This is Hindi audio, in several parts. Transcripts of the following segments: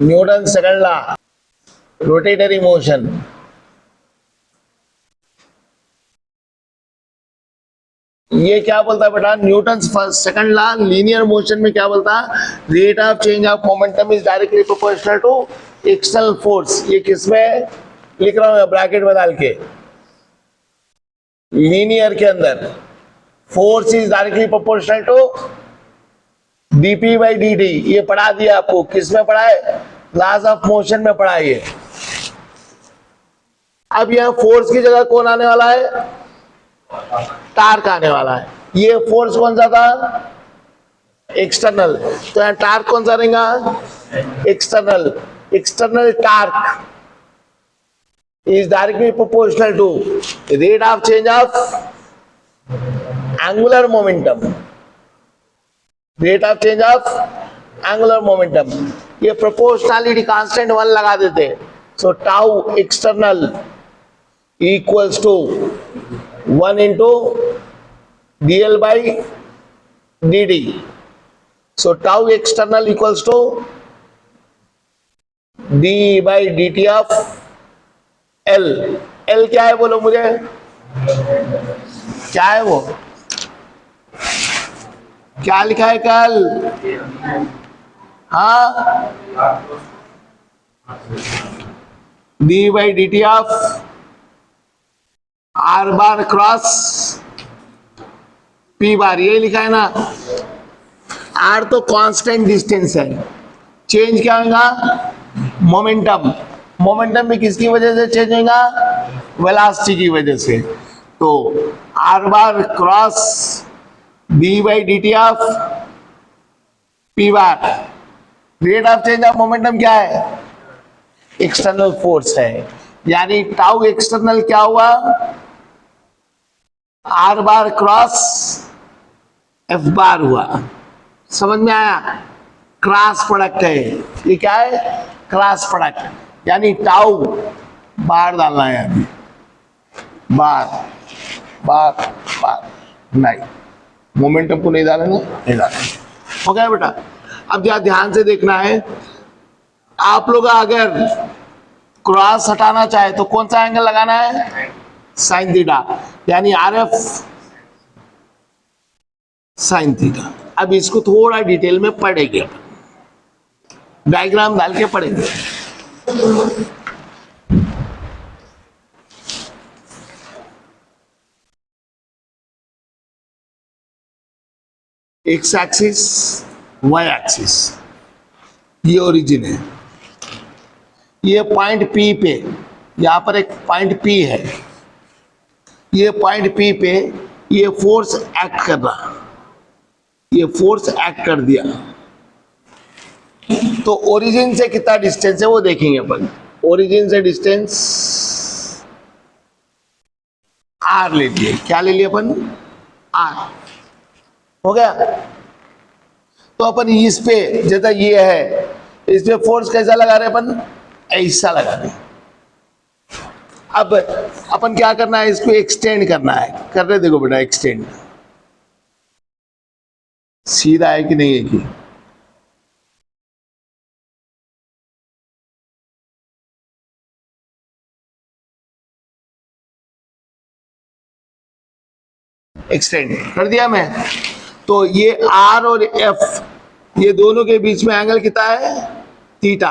Newton second law, rotatory motion. ये क्या बोलता है बेटा, Newton second law linear motion में क्या बोलता है, rate of change of momentum is directly proportional to external force. ये किसमें लिख रहा हूं ब्रैकेट में डाल के, लीनियर के अंदर force is directly proportional to dp by dt। ये पढ़ा दिया आपको, किसमें पढ़ा है, लॉज ऑफ मोशन में पढ़ा है ये। अब यह फोर्स की जगह कौन आने वाला है, टार्क आने वाला है। ये फोर्स कौन सा था, एक्सटर्नल, तो यहां टार्क कौन सा रहेगा, external. External torque is directly proportional to rate of change of angular momentum, rate of change of angular momentum। ये प्रोपोर्शनलिटी कांस्टेंट 1 लगा देते, so tau external equals to 1 into dl by dt। So tau external equals to d by dt of L। L क्या है बोलो मुझे, क्या है वो, क्या लिखा है कल, हाँ, d by D T of r bar cross p बार, ये लिखा है ना। r तो कांस्टेंट डिस्टेंस है, चेंज क्या होगा, मोमेंटम। मोमेंटम भी किसकी वजह से चेंज होगा, वेलोसिटी की वजह से। तो r bar cross d by D T of p bar, rate of change of momentum क्या है, एक्सटर्नल फोर्स है, यानी टाउ एक्सटर्नल क्या हुआ, r बार क्रॉस f बार हुआ। समझ में आया, क्रॉस प्रोडक्ट है ये, क्या है, क्रॉस प्रोडक्ट, यानी टाउ बार डालना है अभी, बार बार बार, नहीं मोमेंटम को नहीं डालेंगे, नहीं डालेंगे। हो गया बेटा। अब यहां ध्यान से देखना है, आप लोग अगर क्रॉस हटाना चाहे तो कौन सा एंगल लगाना है, साइन थीटा, यानी आर एफ साइन थीटा। अब इसको थोड़ा डिटेल में पढ़ेंगे, डायग्राम डाल के पढ़ेंगे। एक्स एक्सिस, वाई एक्सिस, ये ओरिजिन है। ये पॉइंट P पे, यहां पर एक पॉइंट P है, ये पॉइंट P पे ये फोर्स एक्ट कर रहा, ये फोर्स एक्ट कर दिया, तो ओरिजिन से कितना डिस्टेंस है वो देखेंगे अपन। ओरिजिन से डिस्टेंस r ले लिए, क्या ले लिए अपन, r। हो गया। तो अपन इस पे, जैसा ये है, इस पे फोर्स कैसा लगा रहे अपन, ऐसा लगा रहे। अब अपन क्या करना है, इसको एक्सटेंड करना है, कर रहे देखो बेटा, एक्सटेंड सीधा है कि नहीं है कि, एक्सटेंड कर दिया मैं। तो ये R और F, ये दोनों के बीच में एंगल कितना है, थीटा।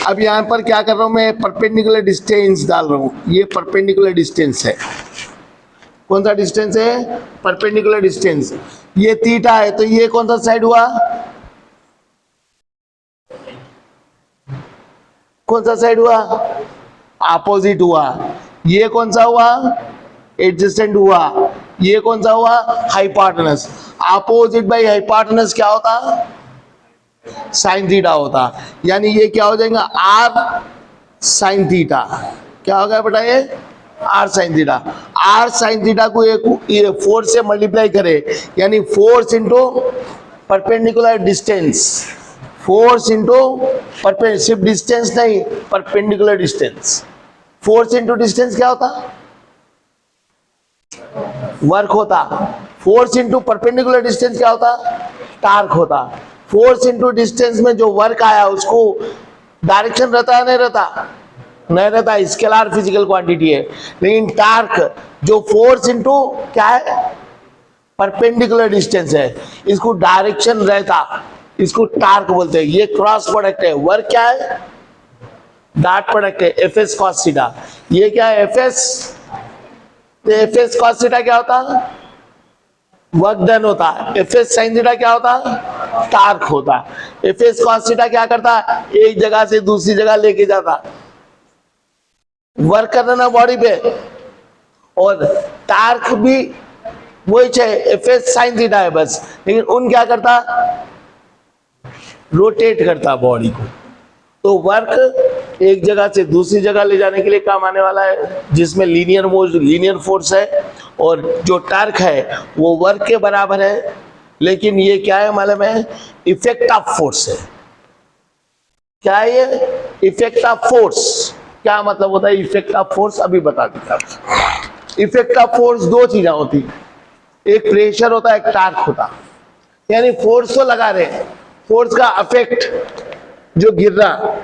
अब यहां पर क्या कर रहा हूं मैं, परपेंडिकुलर डिस्टेंस डाल रहा हूं, ये परपेंडिकुलर डिस्टेंस है। कौन सा डिस्टेंस है, परपेंडिकुलर डिस्टेंस। ये थीटा है, तो ये कौन सा साइड हुआ, कौन सा साइड हुआ, अपोजिट हुआ। ये कौन सा हुआ, एडजेसेंट हुआ। ये कौन सा हुआ, हाइपोटेनस। अपोजिट बाई हाइपोटेनस क्या होता, साइन थीटा होता। यानी ये क्या हो जाएगा, आर साइन थीटा। क्या हो गया बेटा, ये r sine theta. R sine theta को ये फोर्स से मल्टीप्लाई करे, यानी force into perpendicular distance, force into perpendicular, सिर्फ डिस्टेंस नहीं, perpendicular distance. Force into distance क्या होता, वर्क होता। फोर्स इंटू परपेंडिकुलर डिस्टेंस क्या होता, टार्क होता। फोर्स इंटू डिस्टेंस में जो वर्क आया उसको डायरेक्शन रहता है नहीं रहता, नहीं रहता, स्केलर फिजिकल क्वांटिटी है। लेकिन टार्क जो फोर्स इंटू क्या है, परपेंडिकुलर डिस्टेंस है, इसको डायरेक्शन रहता, इसको टार्क बोलते हैं। ये क्रॉस प्रोडक्ट है, वर्क क्या है, डॉट प्रोडक्ट है, एफ एस कॉस थीटा। ये क्या है, एफ एस, तो एफ एस कॉस थीटा क्या होता, वर्क डन होता है। एफ एस साइन थीटा क्या होता, टार्क होता। एफ एस कॉस थीटा क्या करता, एक जगह से दूसरी जगह लेके जाता, वर्क करना ना बॉडी पे। और टार्क भी वही है, एफ एस साइन थीटा है बस, लेकिन उन क्या करता, रोटेट करता बॉडी को। तो वर्क एक जगह से दूसरी जगह ले जाने के लिए काम आने वाला है, जिसमें लीनियर फोर्स है, और जो टार्क है वो वर्क के बराबर है। लेकिन ये क्या है मालूम है, इफेक्ट ऑफ फोर्स है। क्या है ये, इफेक्ट ऑफ फोर्स। क्या मतलब होता है इफेक्ट ऑफ फोर्स, अभी बता देता हूं। इफेक्ट ऑफ फोर्स दो चीजें होती, एक प्रेशर होता है, एक टार्क होता। यानी फोर्स तो लगा रहे, फोर्स का अफेक्ट जो गिर रहा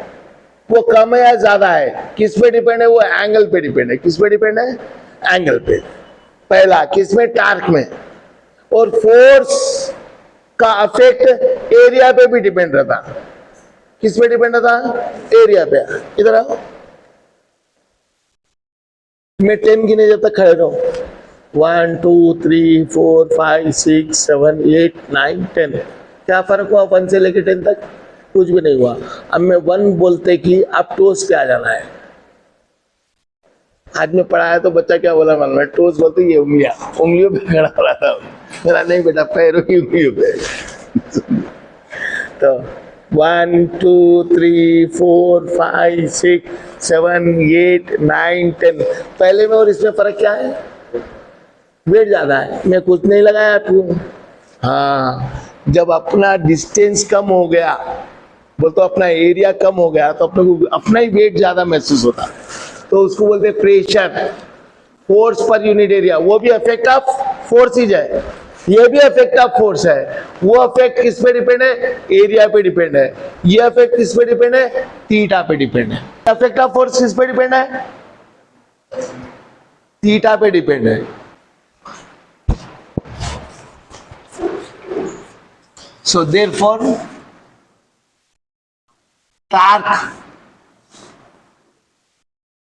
वो कम है या ज्यादा है, किस पे डिपेंड है, वो एंगल पे डिपेंड है। किस पे डिपेंड है, एंगल पे। पहला किसमें, टार्क में। और फोर्स का अफेक्ट एरिया पे भी डिपेंड रहता। किस पे डिपेंड रहता, एरिया पे। इधर आओ, मैं 10 गिने जब तक खड़े रहो, 1 2 3 4 5 6 7 8 9 10। क्या फर्क हुआ 1 से लेके 10 तक, कुछ भी नहीं हुआ। अब मैं 1 बोलते कि अब टोस पे आ जाना है। आज में पढ़ा है तो बच्चा क्या बोला मालूम है, टोस बोलते ये उंगलियों पे खड़ा हो रहा था मेरा, नहीं बेटा पैरों की उंगलियों पे। तो 1 2 3 4 5 6 7 8 9 10। पहले में और इसमें फर्क क्या है, वेट ज्यादा है। मैं कुछ नहीं लगाया आपको। हाँ, जब अपना डिस्टेंस कम हो गया, बोल तो अपना एरिया कम हो गया, तो अपने को अपना ही वेट ज्यादा महसूस होता, तो उसको बोलते हैं pressure, force per unit area. वो भी इफेक्ट ऑफ फोर्स ही है, ये भी इफेक्ट ऑफ फोर्स है। वो इफेक्ट किस पे डिपेंड है, एरिया पे डिपेंड है। ये इफेक्ट किस पे डिपेंड है, थीटा पे डिपेंड है। इफेक्ट ऑफ फोर्स किस पे डिपेंड है, थीटा पे डिपेंड है। So therefore, torque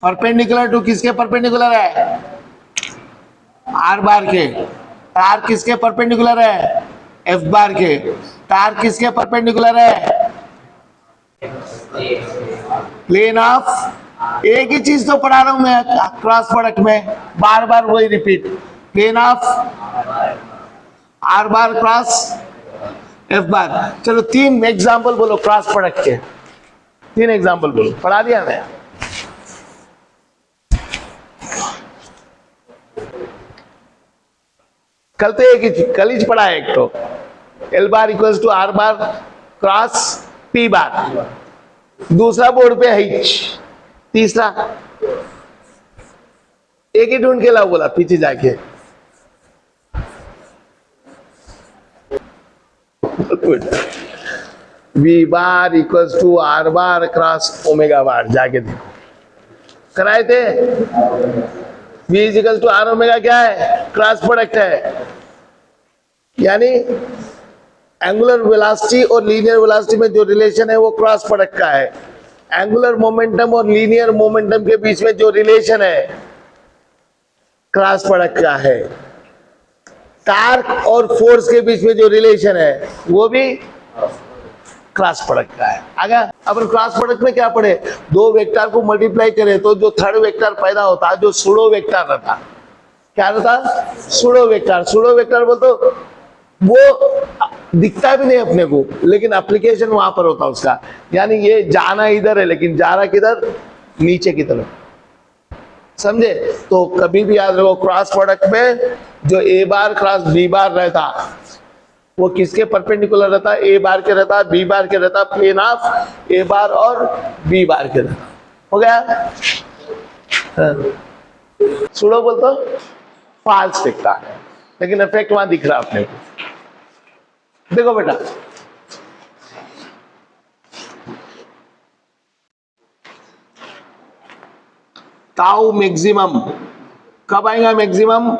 perpendicular to किसके परपेंडिकुलर है, आर बार के। टार्क किसके परपेंडिकुलर है, एफ बार के। टार्क किसके परपेंडिकुलर है, प्लेन ऑफ, एक ही चीज तो पढ़ा रहा हूं मैं क्रॉस प्रोडक्ट में, बार बार वही repeat. Plane of r bar cross f bar. चलो 3 एग्जाम्पल बोलो क्रॉस प्रोडक्ट के, 3 एग्जाम्पल बोलो, पढ़ा दिया मैं। कल तो एक ही कल ही पढ़ा है, एक तो l bar equals to r bar cross p bar, दूसरा बोर्ड पे एच, तीसरा एक ही ढूंढ के लाओ बोला पीछे जाके। V bar equals to r bar cross omega bar, जाके देखो कराए थे। V is equal to r omega क्या है, क्रॉस प्रोडक्ट है। यानी एंगुलर वेलोसिटी और लीनियर वेलोसिटी में जो रिलेशन है वो क्रॉस प्रोडक्ट का है। एंगुलर मोमेंटम और लीनियर मोमेंटम के बीच में जो रिलेशन है क्रॉस प्रोडक्ट का है। टार्क और फोर्स के बीच में जो रिलेशन है वो भी क्रॉस प्रोडक्ट का है। आगे अपन क्रॉस प्रोडक्ट में क्या पढ़े, 2 वेक्टर को मल्टीप्लाई करें तो जो थर्ड वेक्टर पैदा होता है, जो सूडो वेक्टर रहता, क्या रहता, सूडो वेक्टर। सूडो वेक्टर बोल तो वो दिखता भी नहीं अपने को, लेकिन एप्लीकेशन वहां पर होता उसका। यानी ये जाना इधर है लेकिन जा रहा किधर, नीचे की तरफ, समझे। तो कभी भी याद रखो क्रॉस प्रोडक्ट में जो ए बार क्रॉस बी बार रहता वो किसके परपेंडिकुलर रहता, ए बार के रहता, बी बार के रहता, प्लेन ऑफ ए बार और बी बार के रहता। हो गया। सूडो बोल तो फाल्स दिखता है, लेकिन इफेक्ट वहां दिख रहा है अपने को। देखो बेटा ताऊ मैक्सिमम कब आएगा? मैक्सिमम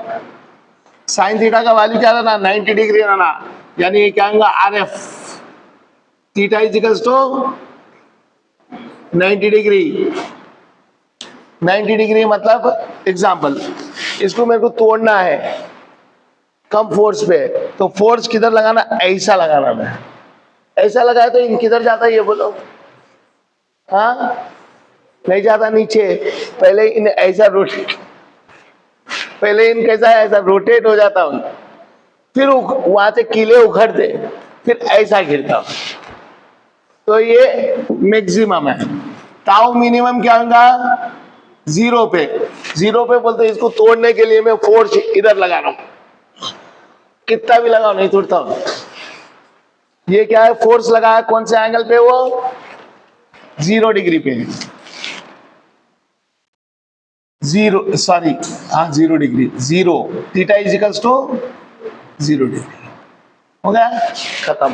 साइन थीटा का वैल्यू क्या रहना? 90 डिग्री रहना, यानी ये क्या आएगा? R F theta is equals to 90 degree. 90 degree मतलब एग्जाम्पल, इसको मेरे को तोड़ना है कम फोर्स पे, तो फोर्स किधर लगाना? ऐसा लगाना है। ऐसा लगाया तो इन किधर जाता है ये बोलो? हाँ, नहीं जाता नीचे। पहले इन ऐसा रोटेट, पहले इन कैसा है? ऐसा रोटेट हो जाता हूं, फिर वहां से कीले उखड़ते, फिर ऐसा गिरता हूं। तो ये मैक्सिमम है। टाउ मिनिमम क्या होगा? 0 पे। 0 पे बोलते इसको तोड़ने के लिए मैं फोर्स इधर लगा रहा हूं, कितना भी लगाओ नहीं तोड़ता हूं। ये क्या है? फोर्स लगाया कौन से एंगल पे? वो 0 डिग्री पे। 0 सॉरी, हाँ 0 degree. 0 theta is equals to 0 degree. हो गया, खत्म।